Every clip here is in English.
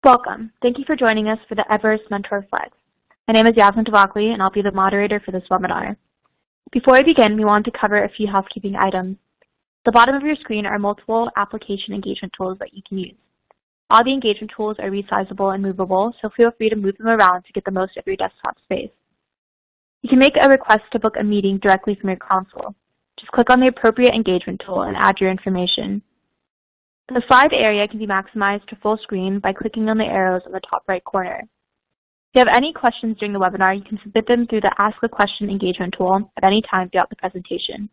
Welcome. Thank you for joining us for the Everest Mentor Flex. My name is Yasmin Tavakli, and I'll be the moderator for this webinar. Before we begin, we want to cover a few housekeeping items. At the bottom of your screen are multiple application engagement tools that you can use. All the engagement tools are resizable and movable, so feel free to move them around to get the most of your desktop space. You can make a request to book a meeting directly from your console. Just click on the appropriate engagement tool and add your information. The slide area can be maximized to full screen by clicking on the arrows in the top right corner. If you have any questions during the webinar, you can submit them through the Ask a Question engagement tool at any time throughout the presentation.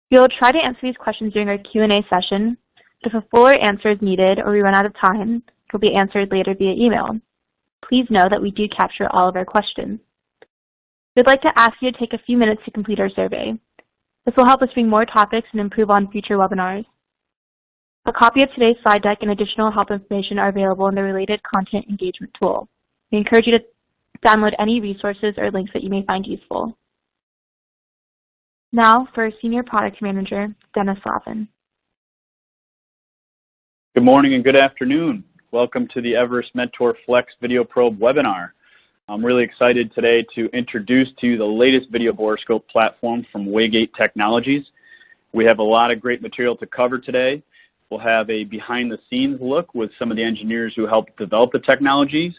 We will try to answer these questions during our Q&A session, but if a fuller answer is needed or we run out of time, it will be answered later via email. Please know that we do capture all of our questions. We'd like to ask you to take a few minutes to complete our survey. This will help us bring more topics and improve on future webinars. A copy of today's slide deck and additional help information are available in the related content engagement tool. We encourage you to download any resources or links that you may find useful. Now for Senior Product Manager, Dennis Lavin. Good morning and good afternoon. Welcome to the Everest Mentor Flex VideoProbe webinar. I'm really excited today to introduce to you the latest video borescope platform from Waygate Technologies. We have a lot of great material to cover today. We'll have a behind-the-scenes look with some of the engineers who helped develop the technologies,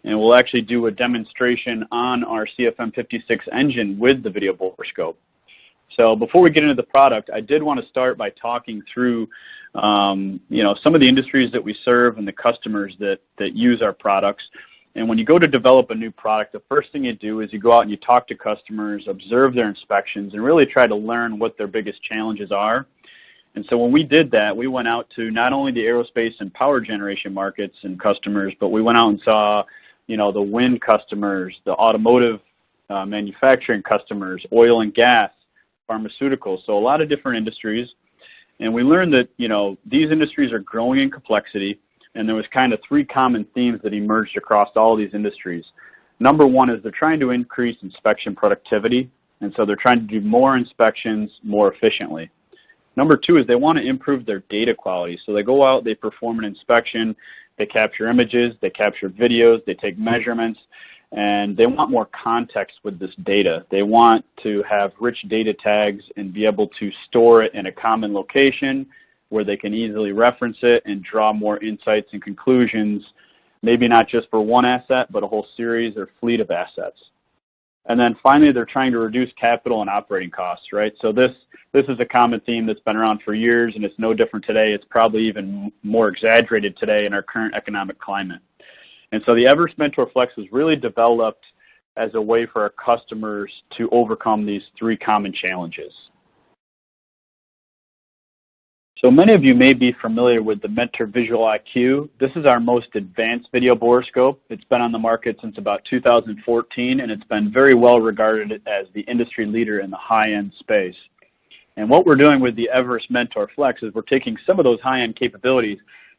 and we'll actually do a demonstration on our CFM56 engine with the video borescope. So before we get into the product, I did want to start by talking through some of the industries that we serve and the customers that use our products. And when you go to develop a new product, the first thing you do is you go out and you talk to customers, observe their inspections, and really try to learn what their biggest challenges are. And so when we did that, we went out to not only the aerospace and power generation markets and customers, but we went out and saw, the wind customers, the automotive manufacturing customers, oil and gas, pharmaceuticals, so a lot of different industries. And we learned that, these industries are growing in complexity, and there was kind of three common themes that emerged across all of these industries. Number one is they're trying to increase inspection productivity, and so they're trying to do more inspections more efficiently. Number two is they want to improve their data quality. So they go out, they perform an inspection, they capture images, they capture videos, they take measurements, and they want more context with this data. They want to have rich data tags and be able to store it in a common location where they can easily reference it and draw more insights and conclusions, maybe not just for one asset, but a whole series or fleet of assets. And then finally, they're trying to reduce capital and operating costs, right? So this is a common theme that's been around for years, and it's no different today. It's probably even more exaggerated today in our current economic climate. And so the Everest Mentor Flex was really developed as a way for our customers to overcome these three common challenges. So many of you may be familiar with the Mentor Visual IQ. This is our most advanced video borescope. It's been on the market since about 2014, and it's been very well regarded as the industry leader in the high-end space. And what we're doing with the Everest Mentor Flex is we're taking some of those high-end capabilities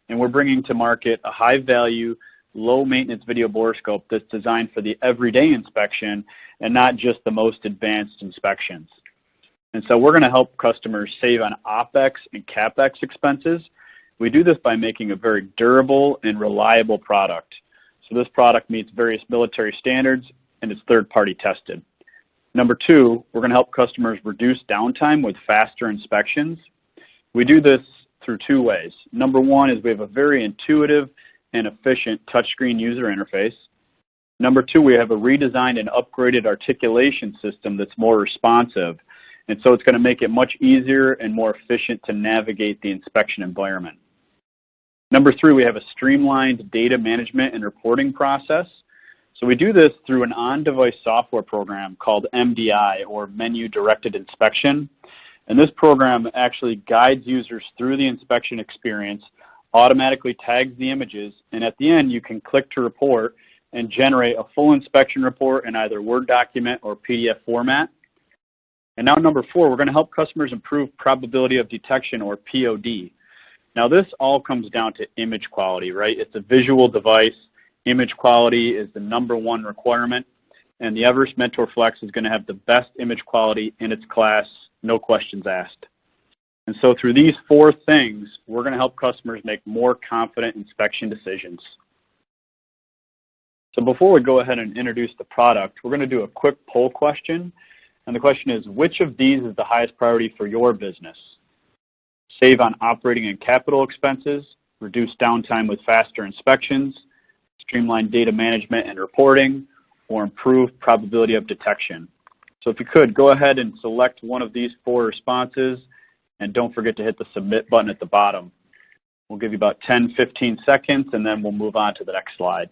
and we're bringing to market a high-value, low-maintenance video borescope that's designed for the everyday inspection and not just the most advanced inspections. And so we're going to help customers save on OpEx and CapEx expenses. We do this by making a very durable and reliable product. So this product meets various military standards and it's third-party tested. Number two, we're going to help customers reduce downtime with faster inspections. We do this through two ways. Number one is we have a very intuitive and efficient touchscreen user interface. Number two, we have a redesigned and upgraded articulation system that's more responsive. And so it's going to make it much easier and more efficient to navigate the inspection environment. Number three, we have a streamlined data management and reporting process. So we do this through an on-device software program called MDI, or Menu Directed Inspection. And this program actually guides users through the inspection experience, automatically tags the images, and at the end you can click to report and generate a full inspection report in either Word document or PDF format. And now number four, we're going to help customers improve probability of detection, or POD. Now this all comes down to image quality, right? It's a visual device. Image quality is the number one requirement, and the Everest Mentor Flex is going to have the best image quality in its class, no questions asked. And so through these 4 things, we're going to help customers make more confident inspection decisions. So before we go ahead and introduce the product, we're going to do a quick poll question. And the question is, which of these is the highest priority for your business? Save on operating and capital expenses, reduce downtime with faster inspections, streamline data management and reporting, or improve probability of detection. So if you could, go ahead and select one of these 4 responses, and don't forget to hit the submit button at the bottom. We'll give you about 10-15 seconds, and then we'll move on to the next slide.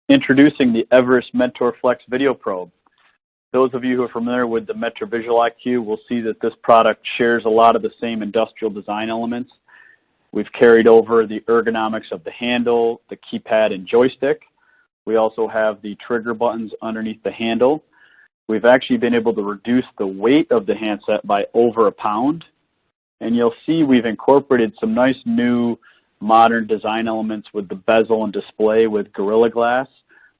Introducing the Everest Mentor Flex VideoProbe. Those of you who are familiar with the Metro Visual IQ will see that this product shares a lot of the same industrial design elements. We've carried over the ergonomics of the handle, the keypad, and joystick. We also have the trigger buttons underneath the handle. We've actually been able to reduce the weight of the handset by over 1 pound. And you'll see we've incorporated some nice new modern design elements with the bezel and display with Gorilla Glass.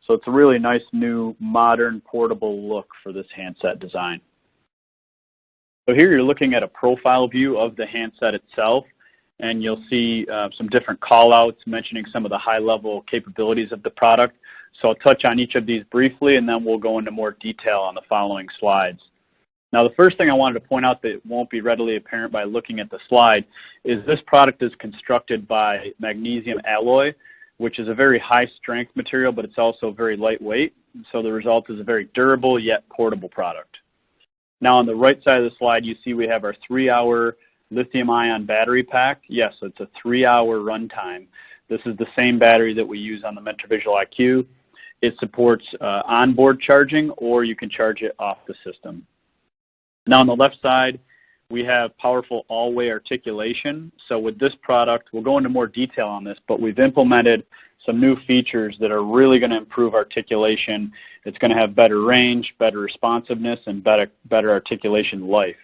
So it's a really nice new modern portable look for this handset design. So here you're looking at a profile view of the handset itself, and you'll see some different call-outs mentioning some of the high-level capabilities of the product. So I'll touch on each of these briefly, and then we'll go into more detail on the following slides. Now, the first thing I wanted to point out that won't be readily apparent by looking at the slide is this product is constructed by magnesium alloy, which is a very high-strength material, but it's also very lightweight. So the result is a very durable yet portable product. Now, on the right side of the slide, you see we have our 3-hour lithium-ion battery pack. Yes, it's a 3-hour runtime. This is the same battery that we use on the Mentor Visual IQ. It supports onboard charging, or you can charge it off the system. Now on the left side, we have powerful all-way articulation. So with this product, we'll go into more detail on this, but we've implemented some new features that are really going to improve articulation. It's going to have better range, better responsiveness, and better articulation life.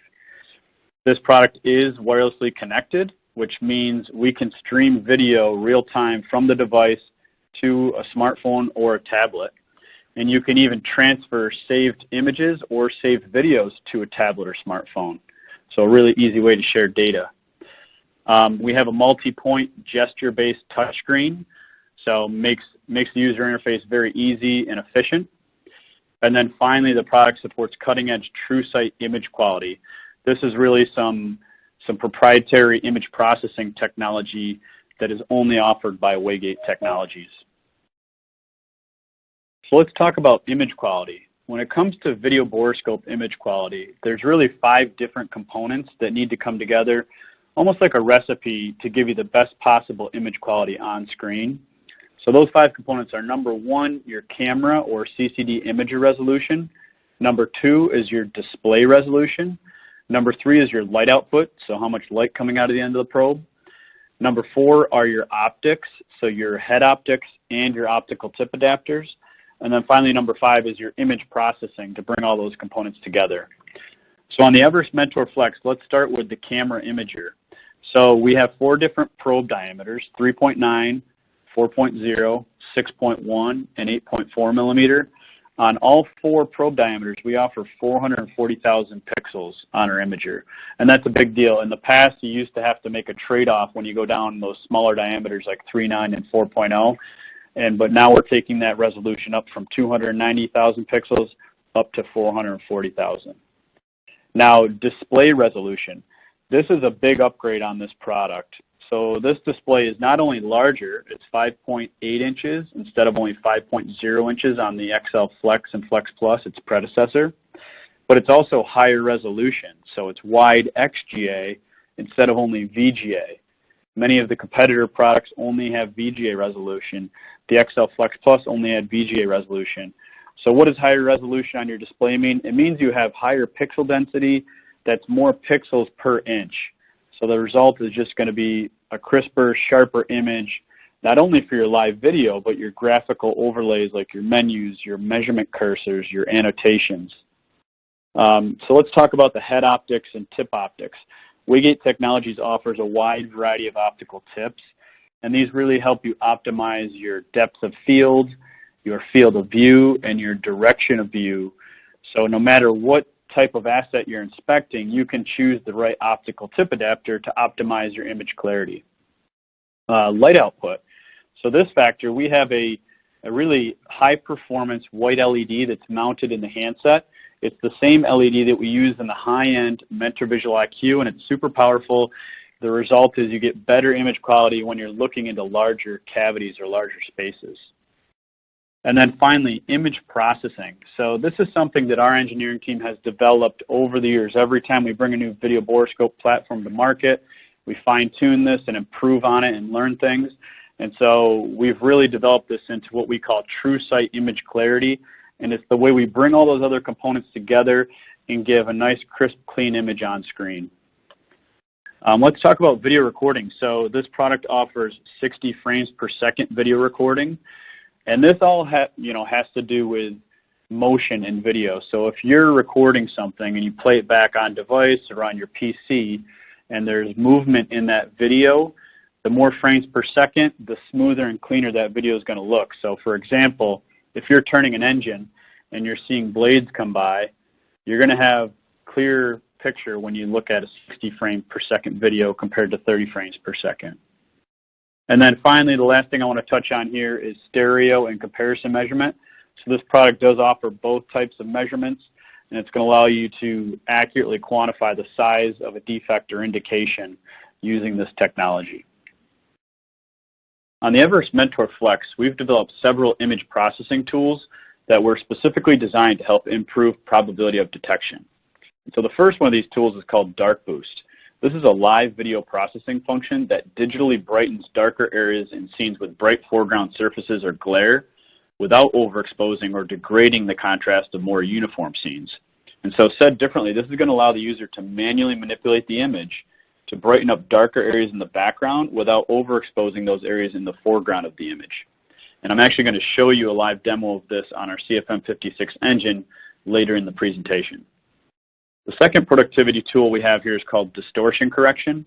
This product is wirelessly connected, which means we can stream video real-time from the device to a smartphone or a tablet. And you can even transfer saved images or saved videos to a tablet or smartphone. So a really easy way to share data. We have a multi-point gesture-based touchscreen, so makes the user interface very easy and efficient. And then finally, the product supports cutting-edge TrueSight image quality. This is really some proprietary image processing technology that is only offered by Waygate Technologies. So let's talk about image quality. When it comes to video borescope image quality, there's really 5 different components that need to come together, almost like a recipe to give you the best possible image quality on screen. So those 5 components are: number 1, your camera or CCD imager resolution. Number 2 is your display resolution. Number 3 is your light output, so how much light coming out of the end of the probe. Number 4 are your optics, so your head optics and your optical tip adapters. And then finally, number 5 is your image processing to bring all those components together. So on the Everest Mentor Flex, let's start with the camera imager. So we have 4 different probe diameters: 3.9, 4.0, 6.1, and 8.4 millimeter. On all 4 probe diameters, we offer 440,000 pixels on our imager. And that's a big deal. In the past, you used to have to make a trade-off when you go down those smaller diameters like 3.9 and 4.0. But now we're taking that resolution up from 290,000 pixels up to 440,000. Now, display resolution. This is a big upgrade on this product. So this display is not only larger, it's 5.8 inches instead of only 5.0 inches on the XL Flex and Flex Plus, its predecessor, but it's also higher resolution. So it's wide XGA instead of only VGA. Many of the competitor products only have VGA resolution. The XL Flex Plus only had VGA resolution. So what does higher resolution on your display mean? It means you have higher pixel density, that's more pixels per inch. So the result is just going to be a crisper, sharper image, not only for your live video, but your graphical overlays like your menus, your measurement cursors, your annotations. So let's talk about the head optics and tip optics. Waygate Technologies offers a wide variety of optical tips, and these really help you optimize your depth of field, your field of view, and your direction of view. So no matter what type of asset you're inspecting, you can choose the right optical tip adapter to optimize your image clarity. Light output. So this factor, we have a really high performance white LED that's mounted in the handset. It's the same LED that we use in the high-end Mentor Visual IQ, and it's super powerful. The result is you get better image quality when you're looking into larger cavities or larger spaces. And then finally, image processing. So this is something that our engineering team has developed over the years. Every time we bring a new video borescope platform to market, we fine-tune this and improve on it and learn things. And so we've really developed this into what we call true sight image clarity. And it's the way we bring all those other components together and give a nice, crisp, clean image on screen. Let's talk about video recording. So this product offers 60 frames per second video recording. And this all has to do with motion in video. So if you're recording something and you play it back on device or on your PC and there's movement in that video, the more frames per second, the smoother and cleaner that video is going to look. So for example, if you're turning an engine and you're seeing blades come by, you're going to have clear picture when you look at a 60 frame per second video compared to 30 frames per second. And then finally, the last thing I want to touch on here is stereo and comparison measurement. So this product does offer both types of measurements, and it's going to allow you to accurately quantify the size of a defect or indication using this technology. On the Everest Mentor Flex, we've developed several image processing tools that were specifically designed to help improve probability of detection. So the first one of these tools is called Dark Boost. This is a live video processing function that digitally brightens darker areas in scenes with bright foreground surfaces or glare without overexposing or degrading the contrast of more uniform scenes. And so said differently, this is going to allow the user to manually manipulate the image to brighten up darker areas in the background without overexposing those areas in the foreground of the image. And I'm actually going to show you a live demo of this on our CFM56 engine later in the presentation. The second productivity tool we have here is called distortion correction.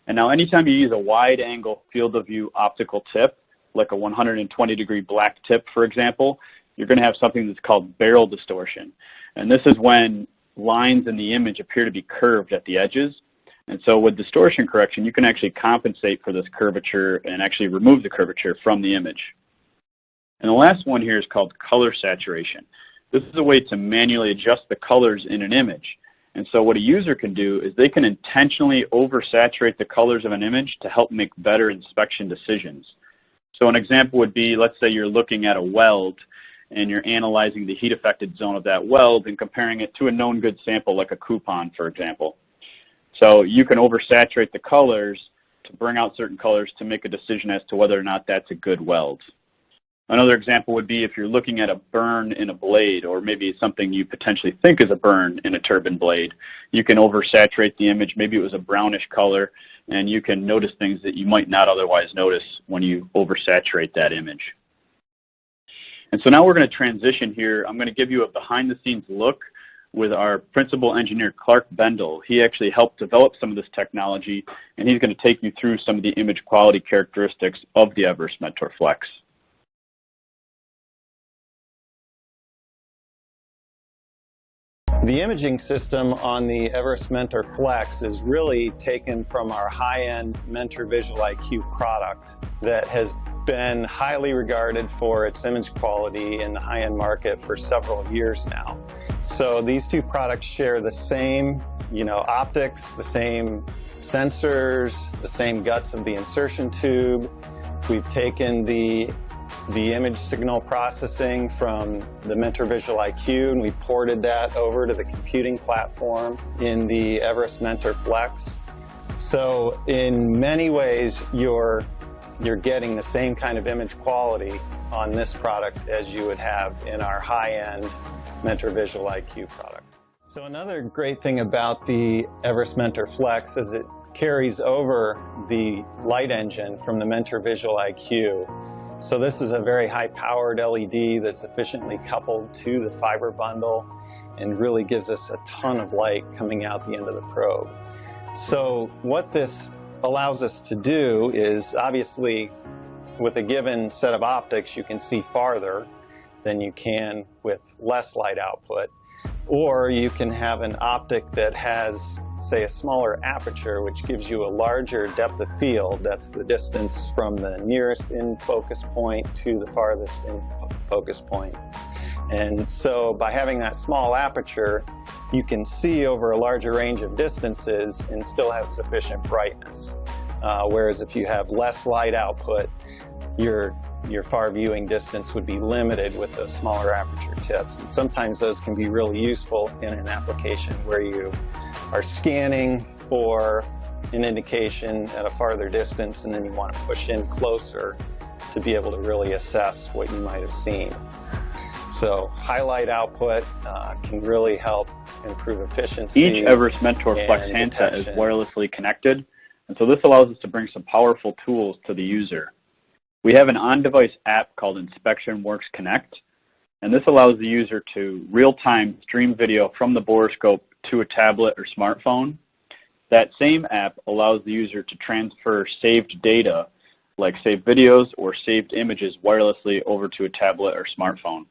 And now anytime you use a wide angle field of view optical tip, like a 120-degree black tip, for example, you're going to have something that's called barrel distortion. And this is when lines in the image appear to be curved at the edges. And so with distortion correction, you can actually compensate for this curvature and actually remove the curvature from the image. And the last one here is called color saturation. This is a way to manually adjust the colors in an image. And so what a user can do is they can intentionally oversaturate the colors of an image to help make better inspection decisions. So an example would be, let's say you're looking at a weld and you're analyzing the heat affected zone of that weld and comparing it to a known good sample like a coupon, for example. So you can oversaturate the colors to bring out certain colors to make a decision as to whether or not that's a good weld. Another example would be if you're looking at a burn in a blade, or maybe something you potentially think is a burn in a turbine blade. You can oversaturate the image. Maybe it was a brownish color, and you can notice things that you might not otherwise notice when you oversaturate that image. And so now we're going to transition here. I'm going to give you a behind-the-scenes look with our principal engineer, Clark Bendel. He actually helped develop some of this technology, and he's going to take you through some of the image quality characteristics of the Everest Mentor Flex. The imaging system on the Everest Mentor Flex is really taken from our high-end Mentor Visual IQ product that has been highly regarded for its image quality in the high-end market for several years now. So these two products share the same, optics, the same sensors, the same guts of the insertion tube. We've taken the image signal processing from the Mentor Visual IQ, and we ported that over to the computing platform in the Everest Mentor Flex. So in many ways, you're getting the same kind of image quality on this product as you would have in our high-end Mentor Visual IQ product. So another great thing about the Everest Mentor Flex is it carries over the light engine from the Mentor Visual IQ. So this is a very high-powered LED that's efficiently coupled to the fiber bundle and really gives us a ton of light coming out the end of the probe. So what this allows us to do is, obviously, with a given set of optics, you can see farther than you can with less light output. Or you can have an optic that has, say, a smaller aperture, which gives you a larger depth of field. That's the distance from the nearest in-focus point to the farthest in-focus point. And so by having that small aperture, you can see over a larger range of distances and still have sufficient brightness. Whereas if you have less light output, your far viewing distance would be limited with those smaller aperture tips. And sometimes those can be really useful in an application where you are scanning for an indication at a farther distance, and then you want to push in closer to be able to really assess what you might have seen. So highlight output can really help improve efficiency. Each Everest Mentor Flex handset is wirelessly connected, and so this allows us to bring some powerful tools to the user. We have an on-device app called Inspection Works Connect, and this allows the user to real-time stream video from the borescope to a tablet or smartphone. That same app allows the user to transfer saved data, like saved videos or saved images, wirelessly over to a tablet or smartphone.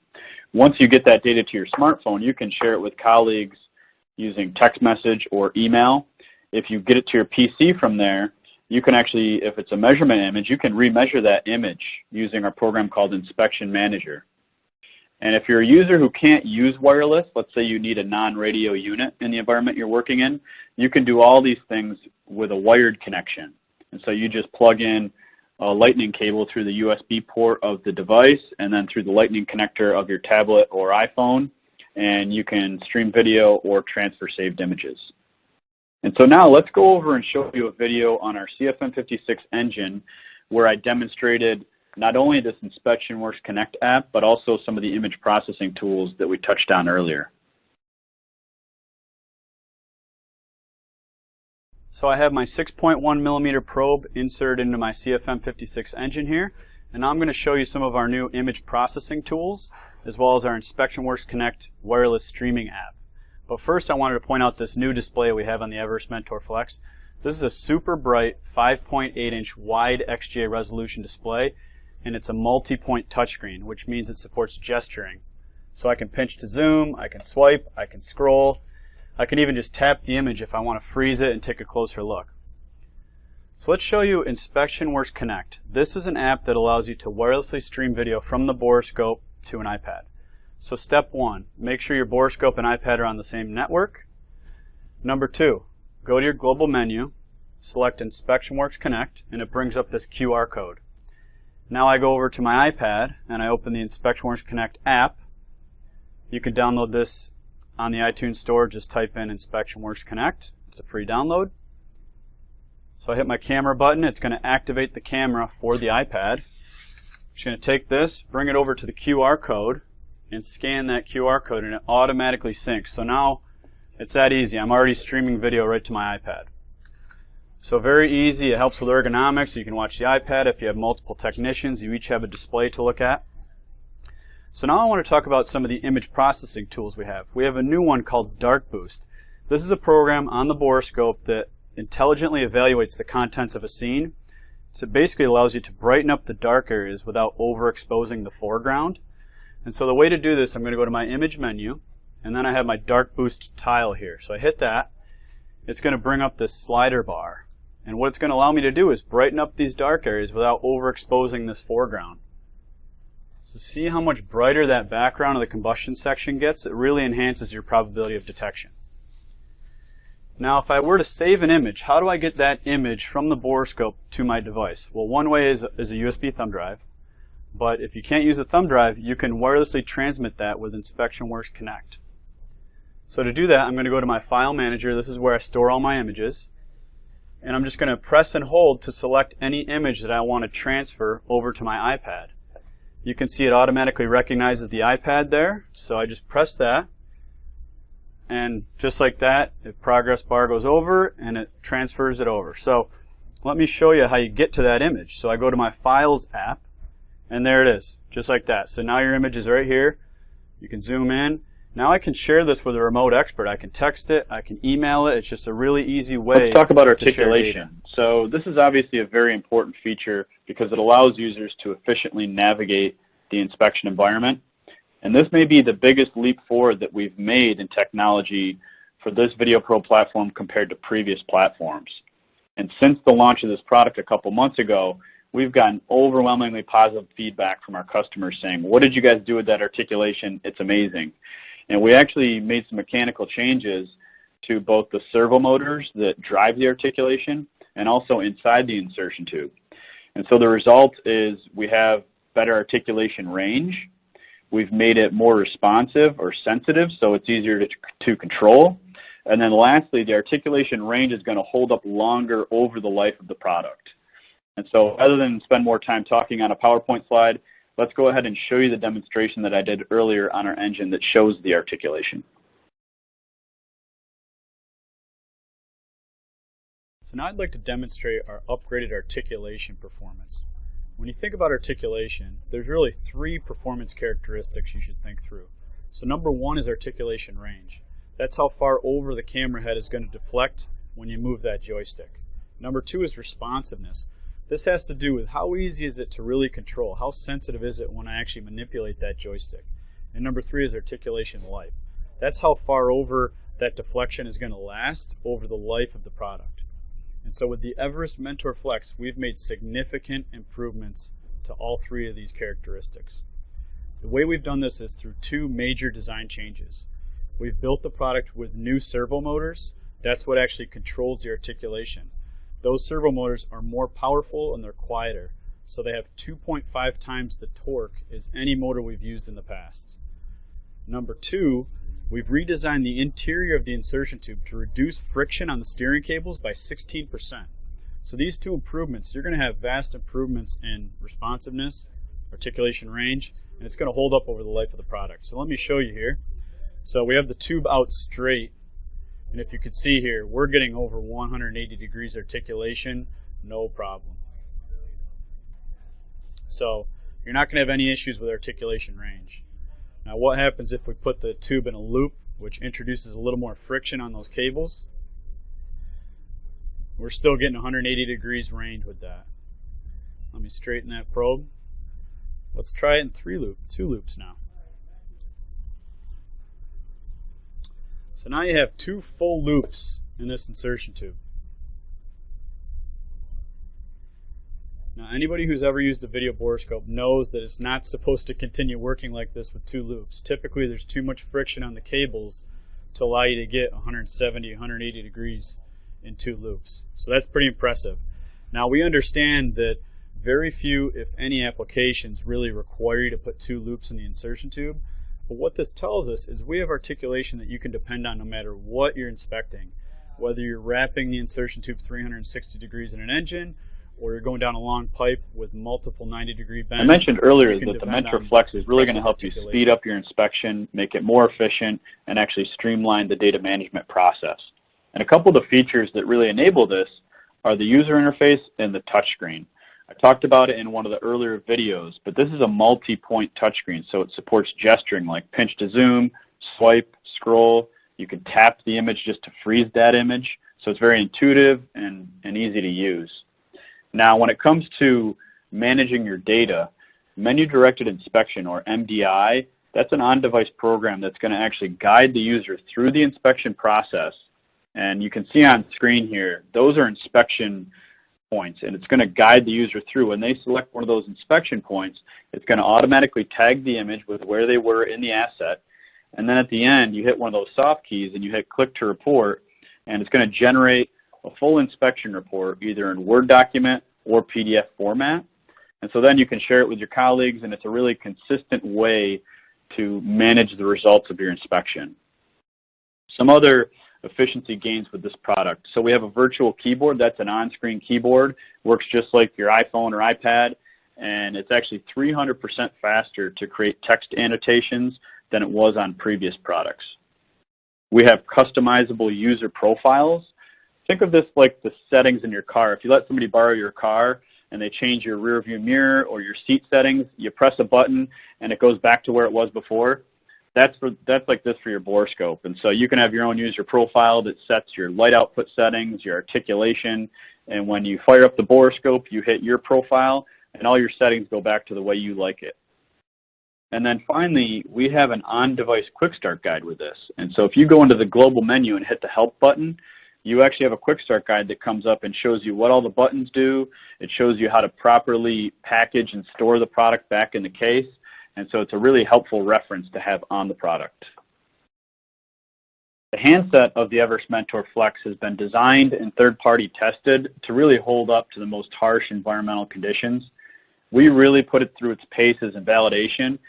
Once you get that data to your smartphone, you can share it with colleagues using text message or email. If you get it to your PC from there, you can actually, if it's a measurement image, you can remeasure that image using our program called Inspection Manager. And if you're a user who can't use wireless, let's say you need a non-radio unit in the environment you're working in, you can do all these things with a wired connection. And so you just plug in a lightning cable through the USB port of the device and then through the lightning connector of your tablet or iPhone, and you can stream video or transfer saved images. And so now let's go over and show you a video on our CFM56 engine where I demonstrated not only this Inspection Works Connect app, but also some of the image processing tools that we touched on earlier. So I have my 6.1 millimeter probe inserted into my CFM56 engine here, and now I'm going to show you some of our new image processing tools, as well as our Inspection Works Connect wireless streaming app. But first I wanted to point out this new display we have on the Everest Mentor Flex. This is a super bright 5.8-inch wide XGA resolution display, and it's a multi-point touchscreen, which means it supports gesturing. So I can pinch to zoom, I can swipe, I can scroll, I can even just tap the image if I want to freeze it and take a closer look. So let's show you Inspection Works Connect. This is an app that allows you to wirelessly stream video from the borescope to an iPad. So step 1, make sure your borescope and iPad are on the same network. Number 2, go to your global menu, select Inspection Works Connect, and it brings up this QR code. Now I go over to my iPad and I open the Inspection Works Connect app. You can download this on the iTunes Store. Just type in Inspection Works Connect. It's a free download. So I hit my camera button. It's going to activate the camera for the iPad. I'm just going to take this, bring it over to the QR code, and scan that QR code, and it automatically syncs. So now it's that easy. I'm already streaming video right to my iPad. So very easy. It helps with ergonomics. You can watch the iPad. If you have multiple technicians, you each have a display to look at. So now I want to talk about some of the image processing tools we have. We have a new one called Dark Boost. This is a program on the borescope that intelligently evaluates the contents of a scene. So it basically allows you to brighten up the dark areas without overexposing the foreground. And so the way to do this, I'm going to go to my image menu, and then I have my Dark Boost tile here. So I hit that. It's going to bring up this slider bar. And what it's going to allow me to do is brighten up these dark areas without overexposing this foreground. So see how much brighter that background of the combustion section gets? It really enhances your probability of detection. Now if I were to save an image, how do I get that image from the borescope to my device? Well, one way is a USB thumb drive. But if you can't use a thumb drive, you can wirelessly transmit that with Inspection Works Connect. So to do that, I'm going to go to my File Manager. This is where I store all my images. And I'm just going to press and hold to select any image that I want to transfer over to my iPad. You can see it automatically recognizes the iPad there. So I just press that. And just like that, the progress bar goes over and it transfers it over. So let me show you how you get to that image. So I go to my Files app. And there it is, just like that. So now your image is right here. You can zoom in, Now I can share this with a remote expert. I can text it, I can email it. It's just a really easy way. Let's talk about to share articulation. data. So this is obviously a very important feature because it allows users to efficiently navigate the inspection environment. And this may be the biggest leap forward that we've made in technology for this VideoProbe platform compared to previous platforms. And since the launch of this product a couple months ago, we've gotten overwhelmingly positive feedback from our customers saying, what did you guys do with that articulation? It's amazing. And we actually made some mechanical changes to both the servo motors that drive the articulation and also inside the insertion tube. And so the result is we have better articulation range. We've made it more responsive or sensitive, so it's easier to control. And then lastly, the articulation range is going to hold up longer over the life of the product. And so rather than spend more time talking on a PowerPoint slide, let's go ahead and show you the demonstration that I did earlier on our engine that shows the articulation. So now I'd like to demonstrate our upgraded articulation performance. When you think about articulation, there's really 3 performance characteristics you should think through. So number 1 is articulation range. That's how far over the camera head is going to deflect when you move that joystick. Number 2 is responsiveness. This has to do with how easy is it to really control, how sensitive is it when I actually manipulate that joystick. And number 3 is articulation life. That's how far over that deflection is going to last over the life of the product. And so with the Everest Mentor Flex, we've made significant improvements to all 3 of these characteristics. The way we've done this is through 2 major design changes. We've built the product with new servo motors. That's what actually controls the articulation. Those servo motors are more powerful and they're quieter. So they have 2.5 times the torque as any motor we've used in the past. Number 2, we've redesigned the interior of the insertion tube to reduce friction on the steering cables by 16%. So these 2 improvements, you're going to have vast improvements in responsiveness, articulation range, and it's going to hold up over the life of the product. So let me show you here. So we have the tube out straight. And if you could see here, we're getting over 180 degrees articulation, no problem. So you're not going to have any issues with articulation range. Now what happens if we put the tube in a loop, which introduces a little more friction on those cables? We're still getting 180 degrees range with that. Let me straighten that probe. Let's try it in 2 loops now. So now you have 2 full loops in this insertion tube. Now anybody who's ever used a video borescope knows that it's not supposed to continue working like this with 2 loops. Typically there's too much friction on the cables to allow you to get 170, 180 degrees in 2 loops. So that's pretty impressive. Now we understand that very few, if any, applications really require you to put 2 loops in the insertion tube. But what this tells us is we have articulation that you can depend on no matter what you're inspecting. Whether you're wrapping the insertion tube 360 degrees in an engine, or you're going down a long pipe with multiple 90-degree bends. I mentioned earlier that the Mentor Flex is really going to help you speed up your inspection, make it more efficient, and actually streamline the data management process. And a couple of the features that really enable this are the user interface and the touchscreen. I talked about it in one of the earlier videos, but this is a multi-point touchscreen, so it supports gesturing like pinch to zoom, swipe, scroll. You can tap the image just to freeze that image, so it's very intuitive and easy to use. Now, when it comes to managing your data, Menu-Directed Inspection, or MDI, that's an on-device program that's going to actually guide the user through the inspection process. And you can see on screen here, those are inspection points, and it's going to guide the user through. When they select one of those inspection points, it's going to automatically tag the image with where they were in the asset. And then at the end, you hit one of those soft keys and you hit click to report, and it's going to generate a full inspection report, either in Word document or PDF format. And so then you can share it with your colleagues, and it's a really consistent way to manage the results of your inspection. Some other efficiency gains with this product. So we have a virtual keyboard. That's an on-screen keyboard. Works just like your iPhone or iPad, and it's actually 300% faster to create text annotations than it was on previous products. We have customizable user profiles. Think of this like the settings in your car. If you let somebody borrow your car and they change your rear view mirror or your seat settings, you press a button and it goes back to where it was before. that's like this for your borescope. And so you can have your own user profile that sets your light output settings, your articulation, and when you fire up the borescope, you hit your profile, and all your settings go back to the way you like it. And then finally, we have an on-device quick start guide with this. And so if you go into the global menu and hit the help button, you actually have a quick start guide that comes up and shows you what all the buttons do. It shows you how to properly package and store the product back in the case. And so it's a really helpful reference to have on the product. The handset of the Everest Mentor Flex has been designed and third-party tested to really hold up to the most harsh environmental conditions. We really put it through its paces and validation,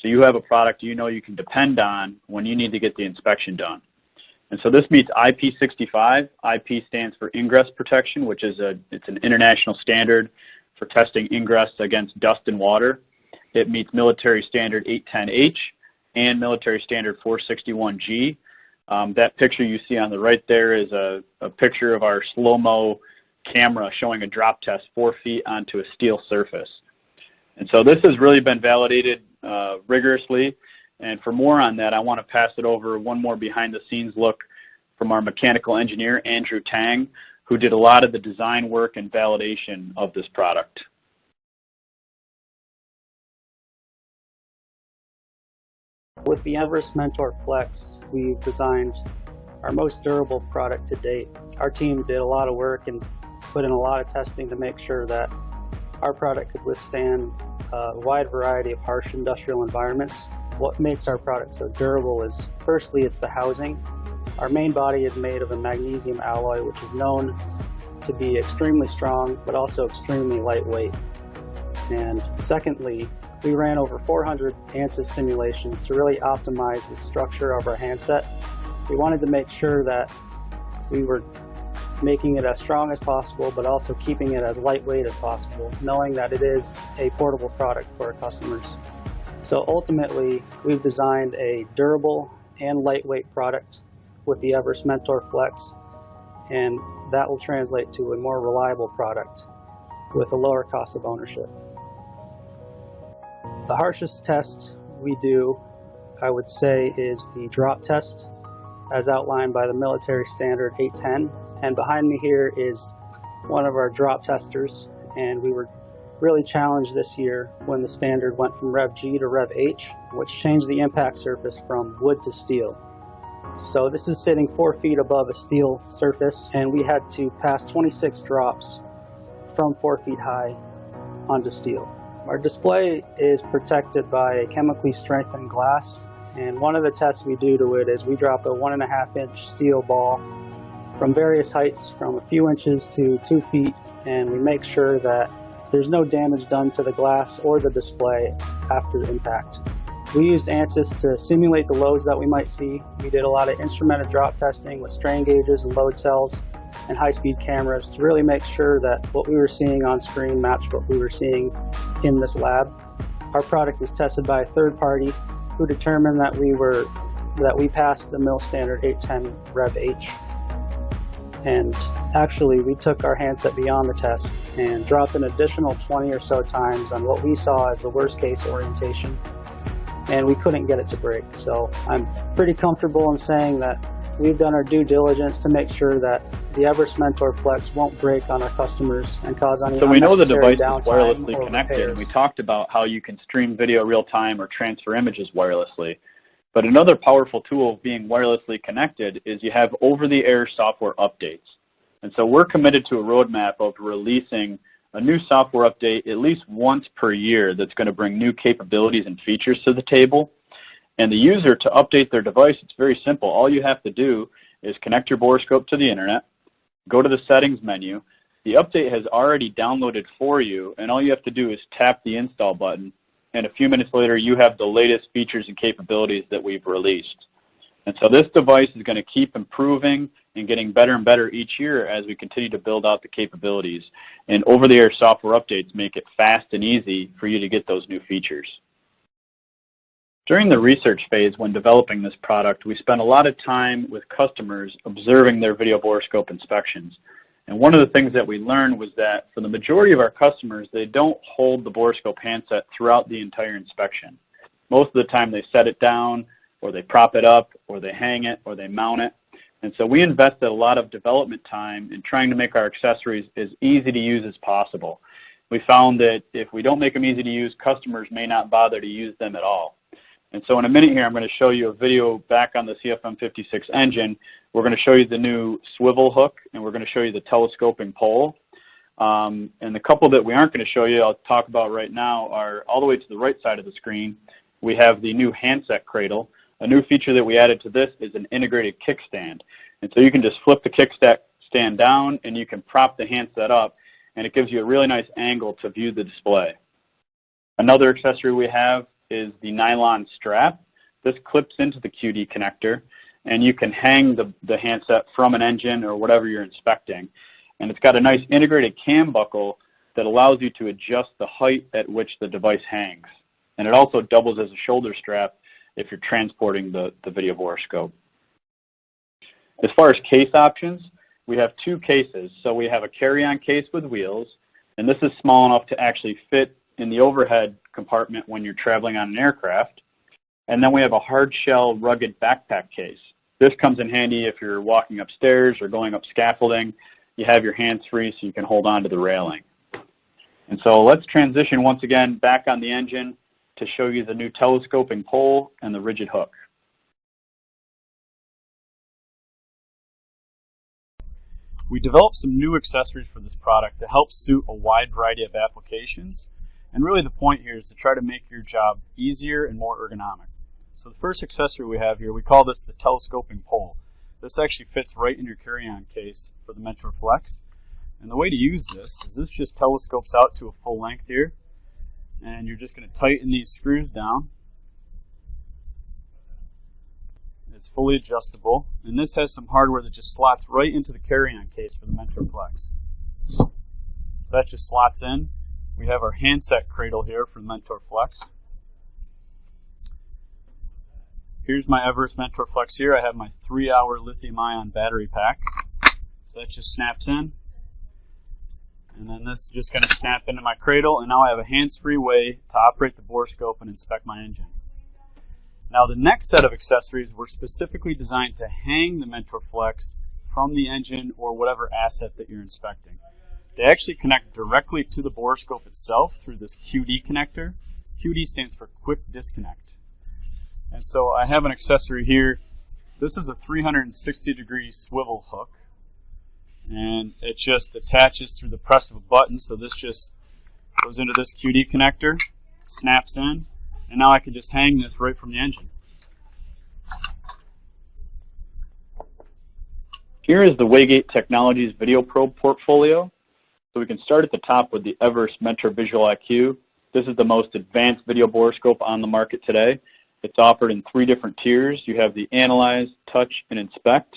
so you have a product you know you can depend on when you need to get the inspection done. And so this meets IP65. IP stands for ingress protection, which is it's an international standard for testing ingress against dust and water. It meets military standard 810H and military standard 461G. That picture you see on the right there is a picture of our slow-mo camera showing a drop test 4 feet onto a steel surface. And so this has really been validated rigorously. And for more on that, I want to pass it over one more behind-the-scenes look from our mechanical engineer, Andrew Tang, who did a lot of the design work and validation of this product. With the Everest Mentor Flex, we've designed our most durable product to date. Our team did a lot of work and put in a lot of testing to make sure that our product could withstand a wide variety of harsh industrial environments. What makes our product so durable is, firstly, it's the housing. Our main body is made of a magnesium alloy, which is known to be extremely strong, but also extremely lightweight. And secondly, we ran over 400 ANSYS simulations to really optimize the structure of our handset. We wanted to make sure that we were making it as strong as possible, but also keeping it as lightweight as possible, knowing that it is a portable product for our customers. So ultimately, we've designed a durable and lightweight product with the Everest Mentor Flex, and that will translate to a more reliable product with a lower cost of ownership. The harshest test we do, I would say, is the drop test, as outlined by the military standard 810. And behind me here is one of our drop testers, and we were really challenged this year when the standard went from Rev G to Rev H, which changed the impact surface from wood to steel. So this is sitting 4 feet above a steel surface, and we had to pass 26 drops from 4 feet high onto steel. Our display is protected by a chemically strengthened glass, and one of the tests we do to it is we drop a 1.5-inch steel ball from various heights, from a few inches to 2 feet, and we make sure that there's no damage done to the glass or the display after impact. We used ANSYS to simulate the loads that we might see. We did a lot of instrumented drop testing with strain gauges and load cells and high-speed cameras to really make sure that what we were seeing on screen matched what we were seeing in this lab. Our product was tested by a third party who determined that we passed the mil standard 810 Rev H. And actually, we took our handset beyond the test and dropped an additional 20 or so times on what we saw as the worst case orientation, and we couldn't get it to break. So I'm pretty comfortable in saying that we've done our due diligence to make sure that the Everest Mentor Flex won't break on our customers and cause any unnecessary downtime. So we know the device is wirelessly connected, and we talked about how you can stream video real time or transfer images wirelessly. But another powerful tool of being wirelessly connected is you have over-the-air software updates. And so we're committed to a roadmap of releasing a new software update at least once per year that's going to bring new capabilities and features to the table. And the user, to update their device, it's very simple. All you have to do is connect your borescope to the internet, go to the settings menu. The update has already downloaded for you, and all you have to do is tap the install button, and a few minutes later you have the latest features and capabilities that we've released. And so this device is going to keep improving and getting better and better each year as we continue to build out the capabilities. And over-the-air software updates make it fast and easy for you to get those new features. During the research phase when developing this product, we spent a lot of time with customers observing their video borescope inspections. And one of the things that we learned was that for the majority of our customers, they don't hold the borescope handset throughout the entire inspection. Most of the time they set it down, or they prop it up, or they hang it, or they mount it. And so we invested a lot of development time in trying to make our accessories as easy to use as possible. We found that if we don't make them easy to use, customers may not bother to use them at all. And so in a minute here, I'm going to show you a video back on the CFM56 engine. We're going to show you the new swivel hook, and we're going to show you the telescoping pole. And the couple that we aren't going to show you, I'll talk about right now, are all the way to the right side of the screen. We have the new handset cradle. A new feature that we added to this is an integrated kickstand. And so you can just flip the kickstand down, and you can prop the handset up, and it gives you a really nice angle to view the display. Another accessory we have is the nylon strap. This clips into the QD connector, and you can hang the handset from an engine or whatever you're inspecting. And it's got a nice integrated cam buckle that allows you to adjust the height at which the device hangs. And it also doubles as a shoulder strap if you're transporting the video borescope. As far as case options, we have two cases. So we have a carry-on case with wheels, and this is small enough to actually fit in the overhead compartment when you're traveling on an aircraft. And then we have a hard shell rugged backpack case. This comes in handy if you're walking upstairs or going up scaffolding. You have your hands free so you can hold on to the railing. And so let's transition once again back on the engine to show you the new telescoping pole and the rigid hook. We developed some new accessories for this product to help suit a wide variety of applications. And really the point here is to try to make your job easier and more ergonomic. So the first accessory we have here, we call this the telescoping pole. This actually fits right in your carry-on case for the Mentor Flex. And the way to use this is this just telescopes out to a full length here. And you're just going to tighten these screws down. It's fully adjustable. And this has some hardware that just slots right into the carry-on case for the Mentor Flex. So that just slots in. We have our handset cradle here for the Mentor Flex. Here's my Everest Mentor Flex here. I have my 3-hour lithium-ion battery pack. So that just snaps in. And then this is just going to snap into my cradle, and now I have a hands-free way to operate the borescope and inspect my engine. Now the next set of accessories were specifically designed to hang the Mentor Flex from the engine or whatever asset that you're inspecting. They actually connect directly to the borescope itself through this QD connector. QD stands for Quick Disconnect. And so I have an accessory here. This is a 360-degree swivel hook. And it just attaches through the press of a button. So this just goes into this QD connector, snaps in, and now I can just hang this right from the engine. Here is the Waygate Technologies VideoProbe portfolio. So we can start at the top with the Everest Mentor Visual IQ. This is the most advanced video borescope on the market today. It's offered in 3 different tiers. You have the Analyze, Touch, and Inspect,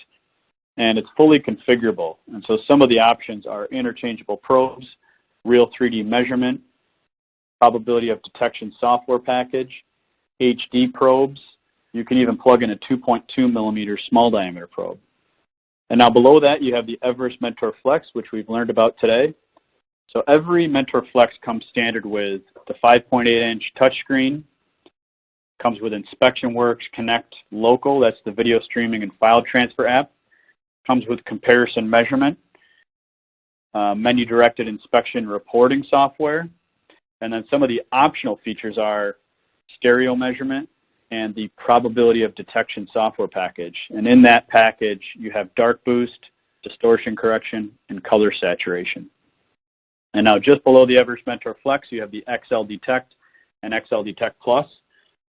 and it's fully configurable. And so some of the options are interchangeable probes, real 3D measurement, probability of detection software package, HD probes. You can even plug in a 2.2 millimeter small diameter probe. And now below that you have the Everest Mentor Flex, which we've learned about today. So every Mentor Flex comes standard with the 5.8-inch touchscreen, comes with InspectionWorks Connect Local, that's the video streaming and file transfer app, comes with comparison measurement, menu-directed inspection reporting software, and then some of the optional features are stereo measurement and the probability of detection software package. And in that package, you have dark boost, distortion correction, and color saturation. And now just below the Everest Mentor Flex, you have the XL Detect and XL Detect Plus.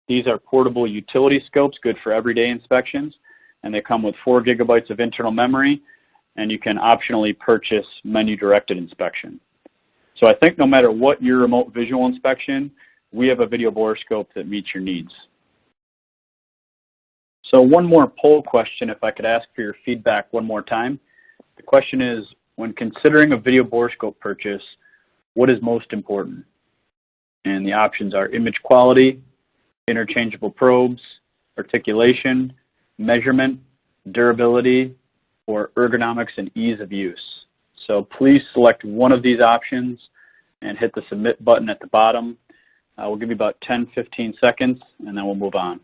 These are portable utility scopes, good for everyday inspections, and they come with 4 gigabytes of internal memory, and you can optionally purchase menu-directed inspection. So I think no matter what your remote visual inspection, we have a video borescope that meets your needs. So one more poll question, if I could ask for your feedback one more time. The question is, when considering a video borescope purchase, what is most important? And the options are image quality, interchangeable probes, articulation, measurement, durability, or ergonomics and ease of use. So please select one of these options and hit the submit button at the bottom. We'll give you about 10-15 seconds and then we'll move on.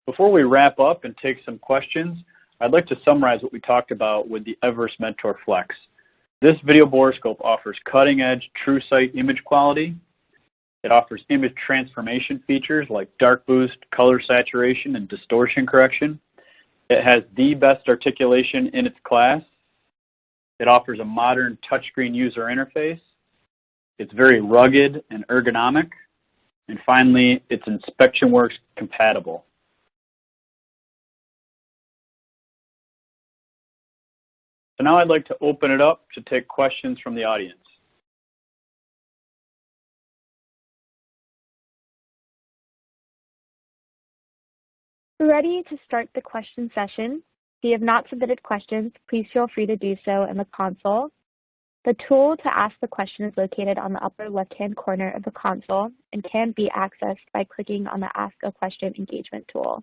Before we wrap up and take some questions, I'd like to summarize what we talked about with the Everest Mentor Flex. This video borescope offers cutting-edge TrueSight image quality. It offers image transformation features like dark boost, color saturation, and distortion correction. It has the best articulation in its class. It offers a modern touchscreen user interface. It's very rugged and ergonomic. And finally, it's InspectionWorks compatible. So now I'd like to open it up to take questions from the audience. We're ready to start the question session. If you have not submitted questions, please feel free to do so in the console. The tool to ask the question is located on the upper left-hand corner of the console and can be accessed by clicking on the Ask a Question engagement tool.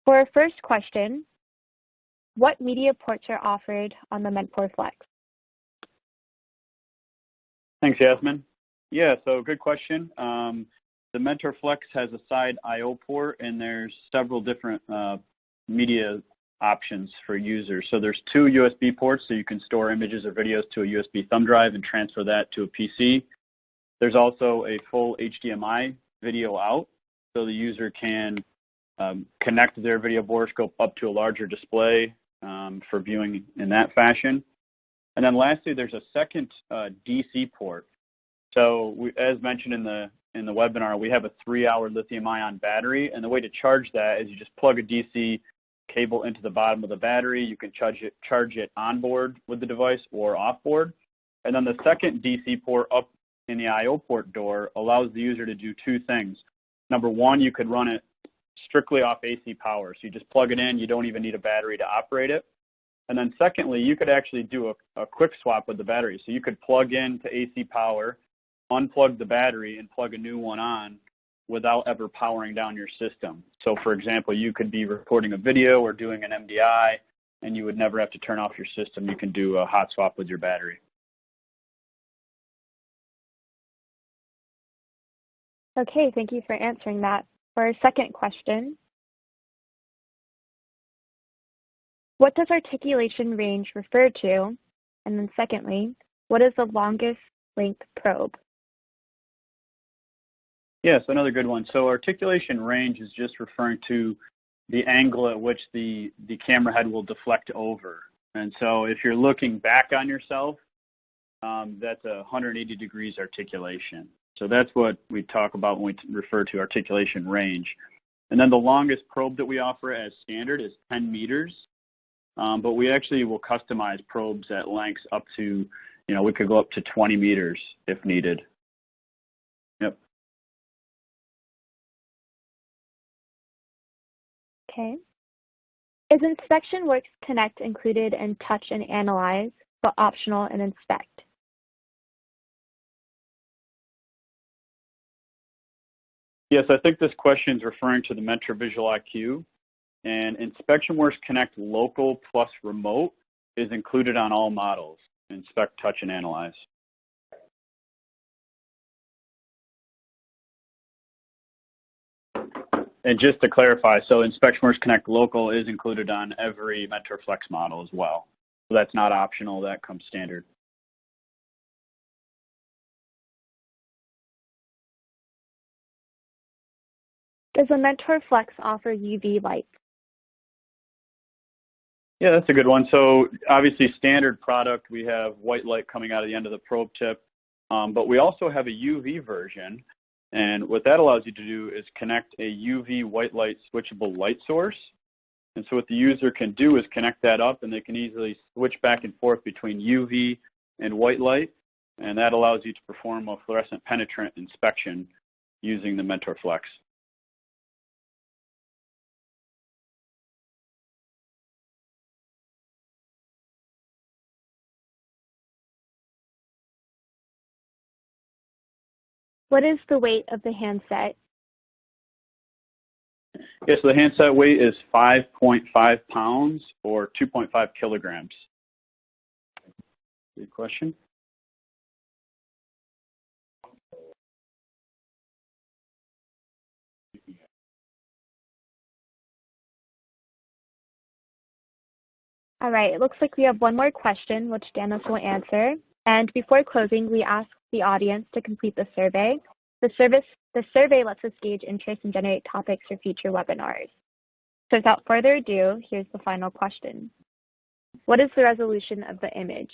For our first question, what media ports are offered on the Mentor Flex? Thanks, Yasmin. Yeah, so good question. The Mentor Flex has a side I/O port, and there's several different media options for users. So there's 2 USB ports, so you can store images or videos to a USB thumb drive and transfer that to a PC. There's also a full HDMI video out, so the user can connect their video borescope up to a larger display for viewing in that fashion. And then lastly, there's a second DC port. So as mentioned in the webinar, we have a 3-hour lithium-ion battery, and the way to charge that is you just plug a DC cable into the bottom of the battery. You can charge it on board with the device or off board. And then the second DC port up in the I/O port door allows the user to do 2 things. Number one, you could run it strictly off AC power. So you just plug it in, you don't even need a battery to operate it. And then secondly, you could actually do a quick swap with the battery. So you could plug into AC power, unplug the battery, and plug a new one on without ever powering down your system. So for example, you could be recording a video or doing an MDI, and you would never have to turn off your system. You can do a hot swap with your battery. Okay, thank you for answering that. For our second question, what does articulation range refer to? And then secondly, what is the longest length probe? Yes, another good one. So articulation range is just referring to the angle at which the camera head will deflect over. And so if you're looking back on yourself, that's 180 degrees articulation. So that's what we talk about when we refer to articulation range. And then the longest probe that we offer as standard is 10 meters. But we actually will customize probes at lengths up to, we could go up to 20 meters if needed. Yep. Okay. Is InspectionWorks Connect included in Touch and Analyze, but optional in Inspect? Yes, I think this question is referring to the Mentor Visual IQ, and InspectionWorks Connect Local plus Remote is included on all models, Inspect, Touch, and Analyze. And just to clarify, so InspectionWorks Connect Local is included on every Mentor Flex model as well. So that's not optional, that comes standard. Does the Mentor Flex offer UV lights? Yeah, that's a good one. So obviously standard product, we have white light coming out of the end of the probe tip, but we also have a UV version. And what that allows you to do is connect a UV white light switchable light source. And so what the user can do is connect that up, and they can easily switch back and forth between UV and white light. And that allows you to perform a fluorescent penetrant inspection using the Mentor Flex. What is the weight of the handset? Yes, so the handset weight is 5.5 pounds or 2.5 kilograms. Good question. All right, it looks like we have one more question, which Dennis will answer. And before closing, we ask the audience to complete the survey. The survey lets us gauge interest and generate topics for future webinars. So without further ado, here's the final question. What is the resolution of the image?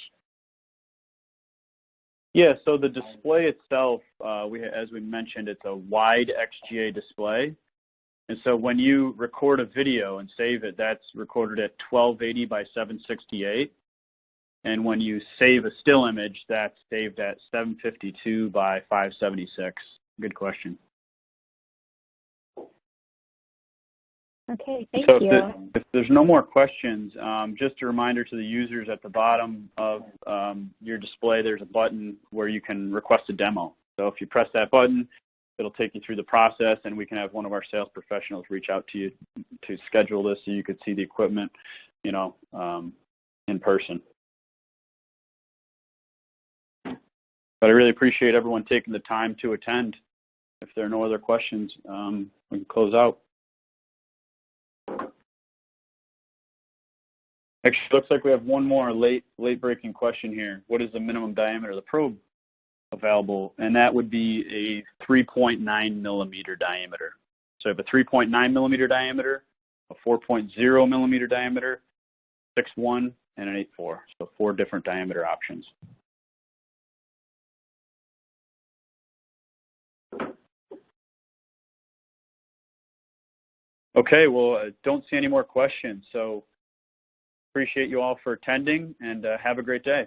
Yeah, so the display itself, as we mentioned, it's a wide XGA display. And so when you record a video and save it, that's recorded at 1280 by 768. And when you save a still image, that's saved at 752 by 576. Good question. Okay, thank you. If there's no more questions, just a reminder to the users at the bottom of your display, there's a button where you can request a demo. So if you press that button, it'll take you through the process, and we can have one of our sales professionals reach out to you to schedule this so you could see the equipment, in person. But I really appreciate everyone taking the time to attend. If there are no other questions, we can close out. Actually, looks like we have one more late-breaking question here. What is the minimum diameter of the probe available? And that would be a 3.9 millimeter diameter. So you have a 3.9 millimeter diameter, a 4.0 millimeter diameter, 6.1, and an 8.4. So 4 different diameter options. Okay, well, I don't see any more questions. So appreciate you all for attending, and have a great day.